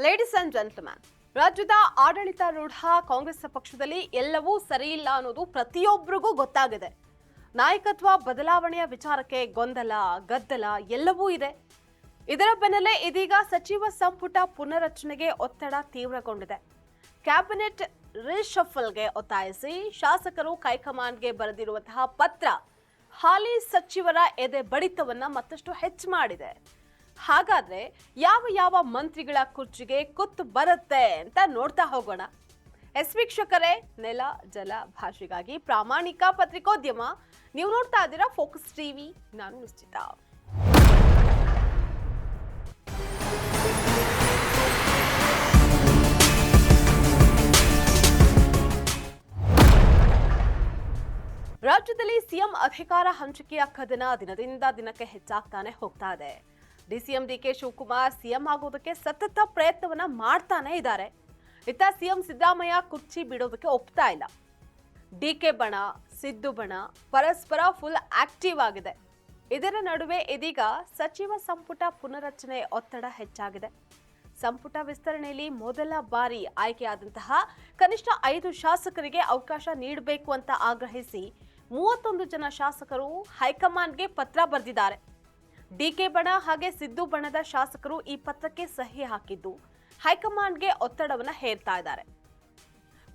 Ladies and gentleman, ರಾಜ್ಯದ ಆಡಳಿತಾರೂಢ ಕಾಂಗ್ರೆಸ್ ಪಕ್ಷದಲ್ಲಿ ಎಲ್ಲವೂ ಸರಿಯಿಲ್ಲ ಅನ್ನೋದು ಪ್ರತಿಯೊಬ್ಬರಿಗೂ ಗೊತ್ತಾಗಿದೆ. ನಾಯಕತ್ವ ಬದಲಾವಣೆಯ ವಿಚಾರಕ್ಕೆ ಗೊಂದಲ, ಗದ್ದಲ ಎಲ್ಲವೂ ಇದೆ. ಇದರ ಬೆನ್ನಲ್ಲೇ ಇದೀಗ ಸಚಿವ ಸಂಪುಟ ಪುನರಚನೆಗೆ ಒತ್ತಡ ತೀವ್ರಗೊಂಡಿದೆ. ಕ್ಯಾಬಿನೆಟ್ ರಿಶಫಲ್ಗೆ ಒತ್ತಾಯಿಸಿ ಶಾಸಕರು ಹೈಕಮಾಂಡ್ಗೆ ಬರೆದಿರುವಂತಹ ಪತ್ರ ಹಾಲಿ ಸಚಿವರ ಎದೆ ಬಡಿತವನ್ನ ಮತ್ತಷ್ಟು ಹೆಚ್ಚು ಮಾಡಿದೆ. ಹಾಗಾದ್ರೆ ಯಾವ ಮಂತ್ರಿಗಳ ಕುರ್ಚಿಗೆ ಕುತ್ತು ಬರುತ್ತೆ ಅಂತ ನೋಡ್ತಾ ಹೋಗೋಣ. ವೀಕ್ಷಕರೇ, ನೆಲ ಜಲ ಭಾಷೆಗಾಗಿ ಪ್ರಾಮಾಣಿಕ ಪತ್ರಿಕೋದ್ಯಮ. ನೀವು ನೋಡ್ತಾ ಇದ್ದೀರಾ ಫೋಕಸ್ ಟಿವಿ. ನಾನು ನಿಶ್ಚಿತ. ರಾಜ್ಯದಲ್ಲಿ ಸಿಎಂ ಅಧಿಕಾರ ಹಂಚಿಕೆಯ ಕದನ ದಿನದಿಂದ ದಿನಕ್ಕೆ ಹೆಚ್ಚಾಗ್ತಾನೆ ಹೋಗ್ತಾ ಇದೆ. ಡಿಸಿಎಂ ಡಿಕೆ ಶಿವಕುಮಾರ್ ಸಿಎಂ ಆಗೋದಕ್ಕೆ ಸತತ ಪ್ರಯತ್ನವನ್ನ ಮಾಡ್ತಾನೆ ಇದ್ದಾರೆ. ಇತ್ತ ಸಿಎಂ ಸಿದ್ದರಾಮಯ್ಯ ಕುರ್ಚಿ ಬಿಡೋದಕ್ಕೆ ಒಪ್ತಾ ಇಲ್ಲ. ಡಿಕೆ ಬಣ, ಸಿದ್ದು ಬಣ ಪರಸ್ಪರ ಫುಲ್ ಆಕ್ಟಿವ್ ಆಗಿದೆ. ಇದರ ನಡುವೆ ಇದೀಗ ಸಚಿವ ಸಂಪುಟ ಪುನರಚನೆ ಒತ್ತಡ ಹೆಚ್ಚಾಗಿದೆ. ಸಂಪುಟ ವಿಸ್ತರಣೆಯಲ್ಲಿ ಮೊದಲ ಬಾರಿ ಆಯ್ಕೆಯಾದಂತಹ ಕನಿಷ್ಠ 5 ಶಾಸಕರಿಗೆ ಅವಕಾಶ ನೀಡಬೇಕು ಅಂತ ಆಗ್ರಹಿಸಿ 31 ಜನ ಶಾಸಕರು ಹೈಕಮಾಂಡ್ಗೆ ಪತ್ರ ಬರೆದಿದ್ದಾರೆ. ಡಿಕೆ ಬಣ ಹಾಗೆ ಸಿದ್ದು ಬಣದ ಶಾಸಕರು ಈ ಪತ್ರಕ್ಕೆ ಸಹಿ ಹಾಕಿದ್ದು ಹೈಕಮಾಂಡ್ಗೆ ಒತ್ತಡವನ್ನ ಹೇರ್ತಾ ಇದ್ದಾರೆ.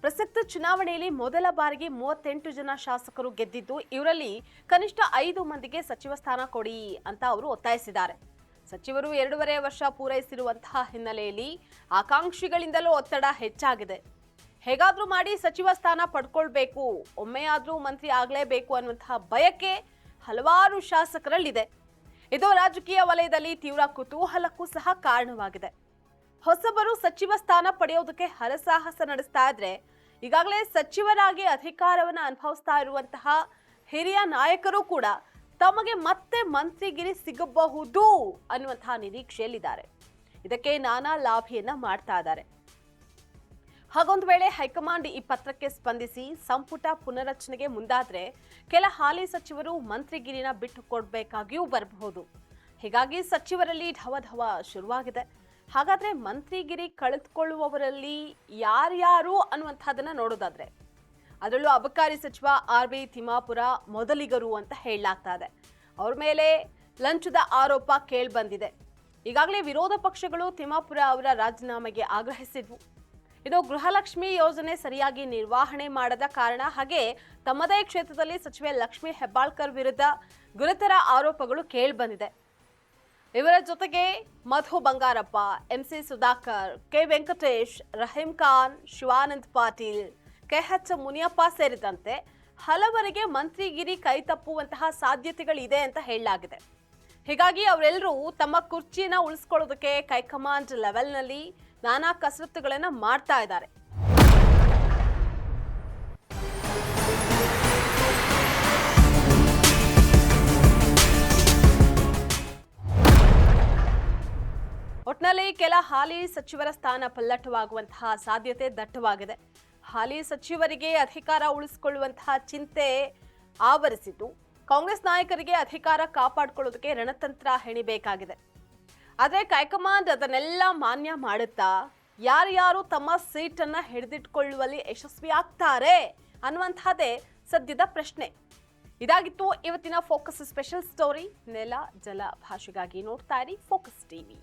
ಪ್ರಸಕ್ತ ಚುನಾವಣೆಯಲ್ಲಿ ಮೊದಲ ಬಾರಿಗೆ 38 ಜನ ಶಾಸಕರು ಗೆದ್ದಿದ್ದು, ಇವರಲ್ಲಿ ಕನಿಷ್ಠ 5 ಮಂದಿಗೆ ಸಚಿವ ಸ್ಥಾನ ಕೊಡಿ ಅಂತ ಅವರು ಒತ್ತಾಯಿಸಿದ್ದಾರೆ. ಸಚಿವರು 2.5 ವರ್ಷ ಪೂರೈಸಿರುವಂತಹ ಹಿನ್ನೆಲೆಯಲ್ಲಿ ಆಕಾಂಕ್ಷಿಗಳಿಂದಲೂ ಒತ್ತಡ ಹೆಚ್ಚಾಗಿದೆ. ಹೇಗಾದ್ರೂ ಮಾಡಿ ಸಚಿವ ಸ್ಥಾನ ಪಡ್ಕೊಳ್ಬೇಕು, ಒಮ್ಮೆಯಾದ್ರೂ ಮಂತ್ರಿ ಆಗ್ಲೇಬೇಕು ಅನ್ನುವಂತಹ ಬಯಕೆ ಹಲವಾರು ಶಾಸಕರಲ್ಲಿದೆ. ಇದು ರಾಜಕೀಯ ವಲಯದಲ್ಲಿ ತೀವ್ರ ಕುತೂಹಲಕ್ಕೂ ಸಹ ಕಾರಣವಾಗಿದೆ. ಹೊಸಬರು ಸಚಿವ ಸ್ಥಾನ ಪಡೆಯೋದಕ್ಕೆ ಹರಸಾಹಸ ನಡೆಸ್ತಾ ಇದ್ರೆ, ಈಗಾಗಲೇ ಸಚಿವರಾಗಿ ಅಧಿಕಾರವನ್ನು ಅನುಭವಿಸ್ತಾ ಇರುವಂತಹ ಹಿರಿಯ ನಾಯಕರು ಕೂಡ ತಮಗೆ ಮತ್ತೆ ಮಂತ್ರಿಗಿರಿ ಸಿಗಬಹುದು ಅನ್ನುವಂತಹ ನಿರೀಕ್ಷೆಯಲ್ಲಿದ್ದಾರೆ. ಇದಕ್ಕೆ ನಾನಾ ಲಾಭಿಯನ್ನ ಮಾಡ್ತಾ ಇದ್ದಾರೆ. ಹಾಗೊಂದು ವೇಳೆ ಹೈಕಮಾಂಡ್ ಈ ಪತ್ರಕ್ಕೆ ಸ್ಪಂದಿಸಿ ಸಂಪುಟ ಪುನರಚನೆಗೆ ಮುಂದಾದ್ರೆ ಕೆಲ ಹಾಲಿ ಸಚಿವರು ಮಂತ್ರಿಗಿರಿನ ಬಿಟ್ಟು ಕೊಡಬೇಕಾಗಿಯೂ ಬರಬಹುದು. ಹೀಗಾಗಿ ಸಚಿವರಲ್ಲಿ ಢವಢವ ಶುರುವಾಗಿದೆ. ಹಾಗಾದ್ರೆ ಮಂತ್ರಿಗಿರಿ ಕಳೆದುಕೊಳ್ಳುವವರಲ್ಲಿ ಯಾರ್ಯಾರು ಅನ್ನುವಂಥದ್ದನ್ನ ನೋಡೋದಾದ್ರೆ, ಅದರಲ್ಲೂ ಅಬಕಾರಿ ಸಚಿವ RB ತಿಮ್ಮಾಪುರ ಮೊದಲಿಗರು ಅಂತ ಹೇಳಲಾಗ್ತಾ ಇದೆ. ಅವ್ರ ಮೇಲೆ ಲಂಚದ ಆರೋಪ ಕೇಳ್ಬಂದಿದೆ. ಈಗಾಗಲೇ ವಿರೋಧ ಪಕ್ಷಗಳು ತಿಮ್ಮಾಪುರ ಅವರ ರಾಜೀನಾಮೆಗೆ ಆಗ್ರಹಿಸಿದ್ವು. ಇದು ಗೃಹಲಕ್ಷ್ಮಿ ಯೋಜನೆ ಸರಿಯಾಗಿ ನಿರ್ವಹಣೆ ಮಾಡದ ಕಾರಣ, ಹಾಗೆ ತಮ್ಮದೇ ಕ್ಷೇತ್ರದಲ್ಲಿ ಸಚಿವೆ ಲಕ್ಷ್ಮಿ ಹೆಬ್ಬಾಳ್ಕರ್ ವಿರುದ್ಧ ಗುರುತರ ಆರೋಪಗಳು ಕೇಳಿಬಂದಿದೆ. ಇವರ ಜೊತೆಗೆ Madhu Bangarappa, MC Sudhakar, K Venkatesh, Rahim Khan, Shivanand Patil, KH Muniyappa ಸೇರಿದಂತೆ ಹಲವರಿಗೆ ಮಂತ್ರಿಗಿರಿ ಕೈ ತಪ್ಪುವಂತಹ ಸಾಧ್ಯತೆಗಳಿದೆ ಅಂತ ಹೇಳಲಾಗಿದೆ. ಹೀಗಾಗಿ ಅವರೆಲ್ಲರೂ ತಮ್ಮ ಕುರ್ಚಿನ ಉಳಿಸ್ಕೊಳ್ಳೋದಕ್ಕೆ ಹೈಕಮಾಂಡ್ ಲೆವೆಲ್ನಲ್ಲಿ ನಾನಾ ಕಸರತ್ತುಗಳನ್ನು ಮಾಡ್ತಾ ಇದ್ದಾರೆ. ಒಟ್ನಲ್ಲಿ ಕೆಲ ಹಾಲಿ ಸಚಿವರ ಸ್ಥಾನ ಪಲ್ಲಟವಾಗುವಂತಹ ಸಾಧ್ಯತೆ ದಟ್ಟವಾಗಿದೆ. ಹಾಲಿ ಸಚಿವರಿಗೆ ಅಧಿಕಾರ ಉಳಿಸಿಕೊಳ್ಳುವಂತಹ ಚಿಂತೆ ಆವರಿಸಿದ್ದು, ಕಾಂಗ್ರೆಸ್ ನಾಯಕರಿಗೆ ಅಧಿಕಾರ ಕಾಪಾಡಿಕೊಳ್ಳೋದಕ್ಕೆ ರಣತಂತ್ರ ಹೆಣಿಬೇಕಾಗಿದೆ. ಆದರೆ ಹೈಕಮಾಂಡ್ ಅದನ್ನೆಲ್ಲ ಮಾನ್ಯ ಮಾಡುತ್ತಾ ಯಾರ್ಯಾರು ತಮ್ಮ ಸೀಟನ್ನ ಹಿಡಿದಿಟ್ಕೊಳ್ಳುವಲ್ಲಿ ಯಶಸ್ವಿ ಆಗ್ತಾರೆ ಅನ್ನುವಂಥದ್ದೇ ಸದ್ಯದ ಪ್ರಶ್ನೆ. ಇದಾಗಿತ್ತು ಇವತ್ತಿನ ಫೋಕಸ್ ಸ್ಪೆಷಲ್ ಸ್ಟೋರಿ. ನೆಲ ಜಲ ಭಾಷೆಗಾಗಿ ನೋಡ್ತಾ ಇರಿ ಫೋಕಸ್ ಟಿವಿ.